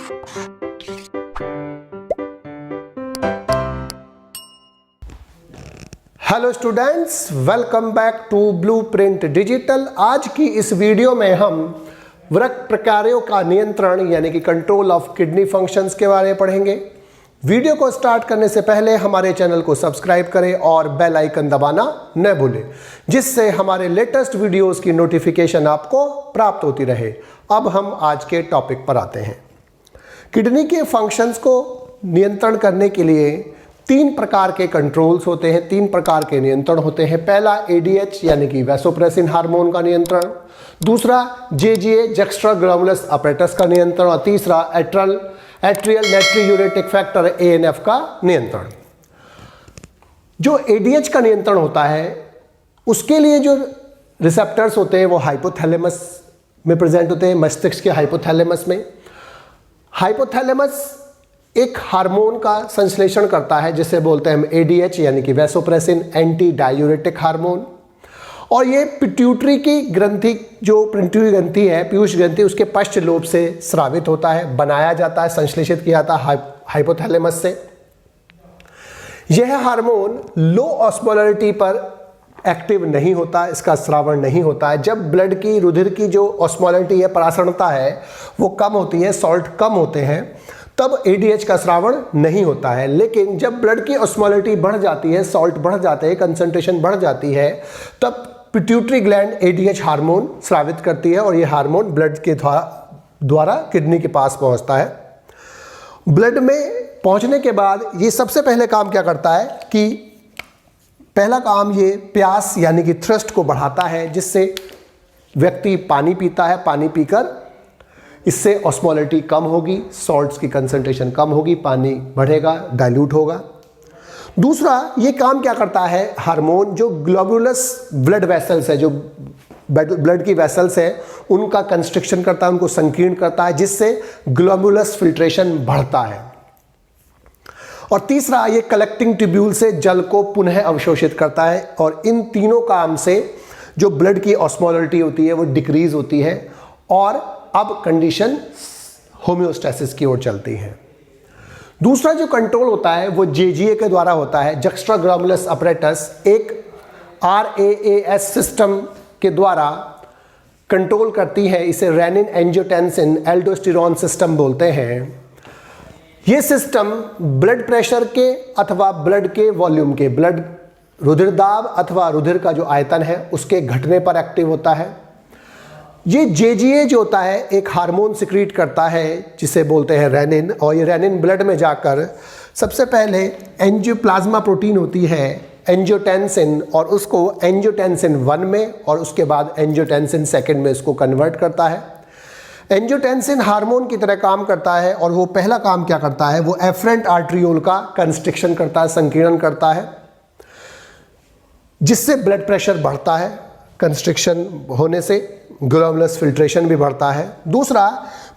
Hello students, welcome back to Blueprint Digital. आज की इस वीडियो में हम वृक्क प्रकारों का नियंत्रण यानी कि कंट्रोल ऑफ किडनी फंक्शंस के बारे में पढ़ेंगे। वीडियो को स्टार्ट करने से पहले हमारे चैनल को सब्सक्राइब करें और बेल आइकन दबाना न भूलें, जिससे हमारे लेटेस्ट वीडियोस की नोटिफिकेशन आपको प्राप्त होती रहे। अब हम आज के टॉपिक पर आते हैं। किडनी के फंक्शंस को नियंत्रण करने के लिए तीन प्रकार के कंट्रोल्स होते हैं, तीन प्रकार के नियंत्रण होते हैं। पहला ADH यानी कि वैसोप्रेसिन हार्मोन का नियंत्रण, दूसरा JGA जक्स्ट्राग्लोमुलस अपैरेटस का नियंत्रण और तीसरा एट्रियल नाइट्रोयूरेटिक फैक्टर ANF का नियंत्रण। जो ADH का नियंत्रण होता है उसके लिए जो रिसेप्टर्स होते हैं वो हाइपोथैलेमस में प्रेजेंट होते हैं, मस्तिष्क के हाइपोथैलेमस में। हाइपोथैलेमस एक हार्मोन का संश्लेषण करता है जिसे बोलते हैं हम ADH यानी कि वैसोप्रेसिन एंटी डायूरेटिक हार्मोन। और ये पिट्यूटरी की ग्रंथि, जो पिट्यूटरी ग्रंथि है, पीयूष ग्रंथि, उसके पश्च लोब से स्रावित होता है, बनाया जाता है, संश्लेषित किया जाता है हाइपोथैलेमस से। यह हार्मोन लो ऑस्मोलरिटी पर एक्टिव नहीं होता, इसका स्रावण नहीं होता है। जब ब्लड की, रुधिर की जो ऑस्मोलरिटी है, परासरणता है, वो कम होती है, सॉल्ट कम होते हैं, तब ADH का स्रावण नहीं होता है। लेकिन जब ब्लड की ऑस्मोलरिटी बढ़ जाती है, सॉल्ट बढ़ जाते हैं, कंसंट्रेशन बढ़ जाती है, तब पिट्यूटरी ग्लैंड ADH हार्मोन स्रावित करती है और यह हार्मोन ब्लड के द्वारा किडनी के पास पहुंचता है। ब्लड में पहुंचने के बाद ये सबसे पहले काम क्या करता है कि पहला काम ये प्यास यानी कि थ्रस्ट को बढ़ाता है, जिससे व्यक्ति पानी पीता है। पानी पीकर इससे ऑस्मोलरिटी कम होगी, सॉल्ट्स की कंसंट्रेशन कम होगी, पानी बढ़ेगा, डाइल्यूट होगा। दूसरा ये काम क्या करता है हार्मोन, जो ग्लोबुलस ब्लड वेसल्स है, जो ब्लड की वेसल्स है, उनका कंस्ट्रिक्शन करता है, उनको संकीर्ण करता है, जिससे ग्लोबुलस फिल्ट्रेशन बढ़ता है। और तीसरा ये कलेक्टिंग ट्यूब्यूल से जल को पुनः अवशोषित करता है। और इन तीनों काम से जो ब्लड की ऑस्मोलरिटी होती है वो डिक्रीज होती है और अब कंडीशन होम्योस्टेसिस की ओर चलती है। दूसरा जो कंट्रोल होता है वो JGA के द्वारा होता है, जक्स्ट्राग्लोमुलस अपैरेटस, एक RAAS सिस्टम के द्वारा कंट्रोल करती है। इसे रेनिन एंजियोटेंसिन एल्डोस्टेरोन सिस्टम बोलते हैं। ये सिस्टम ब्लड प्रेशर के अथवा ब्लड के वॉल्यूम के, ब्लड रुधिर दाब अथवा रुधिर का जो आयतन है उसके घटने पर एक्टिव होता है। ये JGA जो होता है एक हार्मोन सिक्रीट करता है जिसे बोलते हैं रेनिन, और ये रेनिन ब्लड में जाकर सबसे पहले एंजियोप्लाज्मा प्रोटीन होती है एंजियोटेंसिन, और उसको एंजियोटेंसिन 1 में और उसके बाद एंजियोटेंसिन 2 में इसको कन्वर्ट करता है। एंजियोटेंसिन हार्मोन की तरह काम करता है और वो पहला काम क्या करता है, वो एफरेंट आर्ट्रियोल का कंस्ट्रिक्शन करता है, संकीर्ण करता है, जिससे ब्लड प्रेशर बढ़ता है। कंस्ट्रिक्शन होने से ग्लोबुलस फिल्ट्रेशन भी बढ़ता है। दूसरा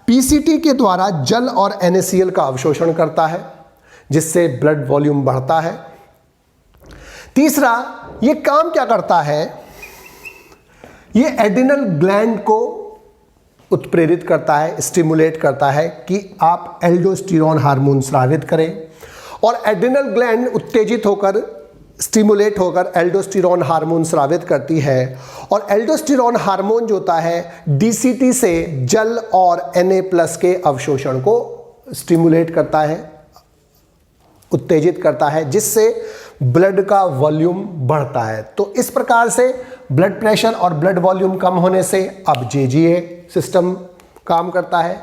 PCT के द्वारा जल और NaCl का अवशोषण करता है, जिससे ब्लड वॉल्यूम बढ़ता है। तीसरा ये काम क्या करता है, ये एड्रिनल ग्लैंड को उत्प्रेरित करता है, स्टिमुलेट करता है कि आप एल्डोस्टेरोन हार्मोन स्रावित करें, और एड्रिनल ग्लैंड उत्तेजित होकर, स्टिमुलेट होकर एल्डोस्टेरोन हार्मोन स्रावित करती है। और एल्डोस्टेरोन हार्मोन जो होता है DCT से जल और Na+ के अवशोषण को स्टिमुलेट करता है, उत्तेजित करता है, जिससे ब्लड का वॉल्यूम बढ़ता है। तो इस प्रकार से ब्लड प्रेशर और ब्लड वॉल्यूम कम होने से अब JGA सिस्टम काम करता है।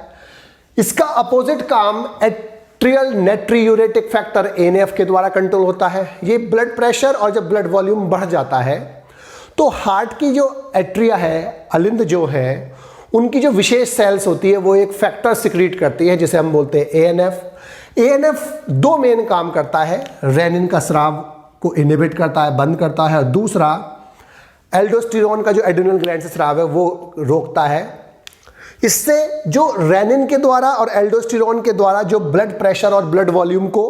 इसका अपोजिट काम एट्रियल नाइट्रोयूरेटिक फैक्टर ANF के द्वारा कंट्रोल होता है। ये ब्लड प्रेशर और जब ब्लड वॉल्यूम बढ़ जाता है तो हार्ट की जो एट्रिया है, अलिंद जो है, उनकी जो विशेष सेल्स होती है वो एक फैक्टर सिक्रीट करती है जिसे हम बोलते हैं ANF। ANF दो मेन काम करता है, रेनिन का स्राव को इनहिबिट करता है, बंद करता है, और दूसरा एल्डोस्टेरोन का जो एड्रिनल ग्लैंड से स्राव है वो रोकता है। इससे जो रेनिन के द्वारा और एल्डोस्टेरोन के द्वारा जो ब्लड प्रेशर और ब्लड वॉल्यूम को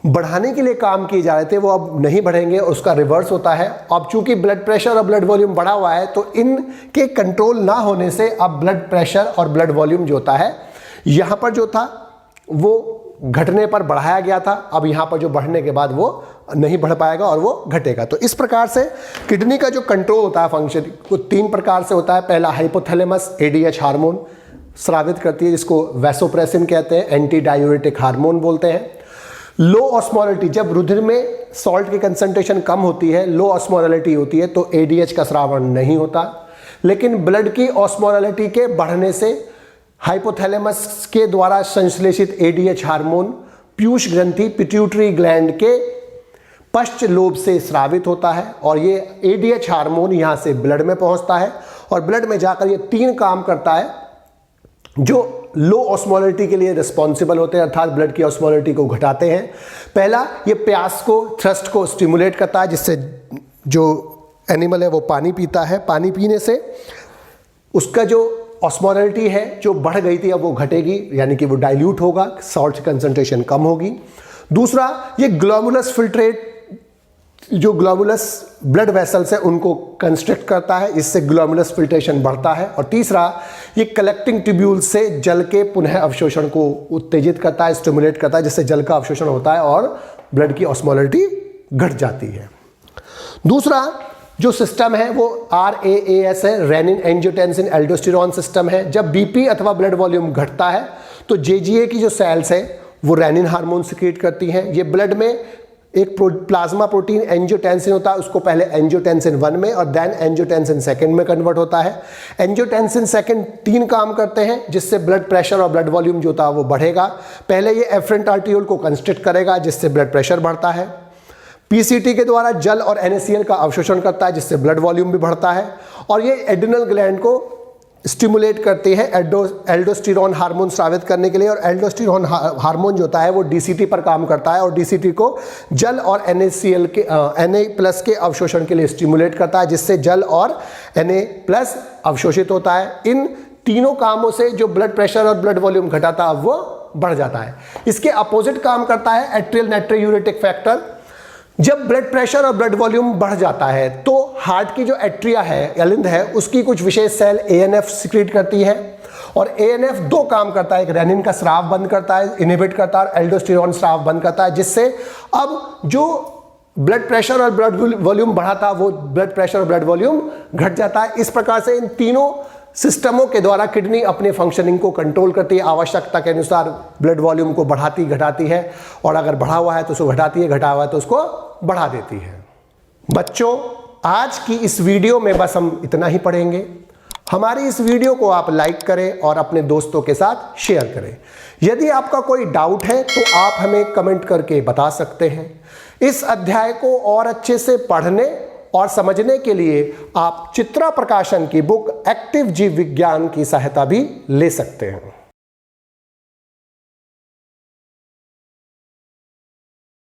बढ़ाने के लिए काम किए जा रहे थे वो अब नहीं बढ़ेंगे, उसका रिवर्स होता है। अब चूंकि ब्लड प्रेशर और ब्लड वॉल्यूम बढ़ा हुआ है तो इनके कंट्रोल ना होने से अब ब्लड प्रेशर और ब्लड वॉल्यूम जो होता है यहाँ पर जो था वो घटने पर बढ़ाया गया था, अब यहाँ पर जो बढ़ने के बाद वो नहीं बढ़ पाएगा और वो घटेगा। तो इस प्रकार से किडनी का जो कंट्रोल होता है फंक्शन वो 3 प्रकार से होता है। पहला हाइपोथैलेमस एडीएच हार्मोन स्रावित करती है, जिसको वैसोप्रेसिन कहते हैं, एंटी डायूरेटिक हार्मोन बोलते हैं। लो ऑस्मोलैलिटी, जब रुधिर में सॉल्ट की कंसंट्रेशन कम होती है, लो ऑस्मोलैलिटी होती है, तो एडीएच का स्रावण नहीं होता। लेकिन ब्लड की ऑस्मोलैलिटी के बढ़ने से हाइपोथैलेमस के द्वारा संश्लेषित एडीएच हार्मोन पीयूष ग्रंथि पिट्यूटरी ग्लैंड के पश्च लोब से स्रावित होता है और ये एडीएच हार्मोन यहाँ से ब्लड में पहुँचता है और ब्लड में जाकर ये 3 काम करता है जो लो ऑस्मोलैलिटी के लिए रिस्पॉन्सिबल होते हैं, अर्थात ब्लड की ऑस्मोलैलिटी को घटाते हैं। पहला, ये प्यास को, थ्रस्ट को स्टिमुलेट करता है, जिससे जो एनिमल है वो पानी पीता है। पानी पीने से उसका जो ऑस्मोलैलिटी है जो बढ़ गई थी अब वो घटेगी, यानी कि वो डाइल्यूट होगा, सॉल्ट की कंसंट्रेशन कम होगी। दूसरा, ये ग्लोमुलस फिल्ट्रेट, जो ग्लोमुलस ब्लड वेसल्स है उनको कंस्ट्रिक्ट करता है, इससे ग्लोमुलस फिल्ट्रेशन बढ़ता है। और तीसरा, ये कलेक्टिंग ट्यूब्यूल से जल के पुनः अवशोषण को उत्तेजित करता है, स्टिमुलेट करता है, जिससे जल का अवशोषण होता है और ब्लड की ऑस्मोलैलिटी घट जाती है। दूसरा जो सिस्टम है वो RAAS है, रेनिन एंजियोटेंसिन एल्डोस्टेरोन सिस्टम है। जब BP अथवा ब्लड वॉल्यूम घटता है तो JGA की जो सेल्स है वो रेनिन हार्मोन सिक्रीट करती हैं। ये ब्लड में एक प्लाज्मा प्रोटीन एंजियोटेंसिन होता है, उसको पहले एंजियोटेंसिन 1 में और देन एंजियोटेंसिन 2 में कन्वर्ट होता है। एंजियोटेंसिन 2 3 काम करते हैं जिससे ब्लड प्रेशर और ब्लड वॉल्यूम जो होता है वो बढ़ेगा। पहले ये एफरेंट आर्टियोल को कंस्ट्रिक्ट करेगा जिससे ब्लड प्रेशर बढ़ता है। PCT के द्वारा जल और NaCl का अवशोषण करता है जिससे ब्लड वॉल्यूम भी बढ़ता है। और ये एड्रिनल ग्लैंड को स्टिमुलेट करती है एल्डोस्टेरोन हार्मोन स्रावित करने के लिए, और एल्डोस्टेरोन हार्मोन जो होता है वो DCT पर काम करता है और DCT को जल और NaCl के Na+ के अवशोषण के लिए स्टिमुलेट करता है, जिससे जल और Na+ अवशोषित होता है। इन तीनों कामों से जो ब्लड प्रेशर और ब्लड वॉल्यूम घटाता है वो बढ़ जाता है। इसके अपोजिट काम करता है एट्रियल नाइट्रोयूरेटिक फैक्टर। जब ब्लड प्रेशर और ब्लड वॉल्यूम बढ़ जाता है तो हार्ट की जो एट्रिया है, अलिंद है, उसकी कुछ विशेष सेल ANF सिक्रीट करती है और ANF 2 काम करता है, एक रेनिन का स्राव बंद करता है, इनहिबिट करता है, और एल्डोस्टेरोन स्राव बंद करता है, जिससे अब जो ब्लड प्रेशर और ब्लड वॉल्यूम बढ़ा था वो ब्लड प्रेशर और ब्लड वॉल्यूम घट जाता है। इस प्रकार से इन तीनों सिस्टमों के द्वारा किडनी अपने फंक्शनिंग को कंट्रोल करती है, आवश्यकता के अनुसार ब्लड वॉल्यूम को बढ़ाती घटाती है, और अगर बढ़ा हुआ है तो उसको घटाती है, घटा हुआ है तो उसको बढ़ा देती है। बच्चों, आज की इस वीडियो में बस हम इतना ही पढ़ेंगे। हमारी इस वीडियो को आप लाइक करें और अपने दोस्तों के साथ शेयर करें। यदि आपका कोई डाउट है तो आप हमें कमेंट करके बता सकते हैं। इस अध्याय को और अच्छे से पढ़ने और समझने के लिए आप चित्रा प्रकाशन की बुक एक्टिव जीव विज्ञान की सहायता भी ले सकते हैं।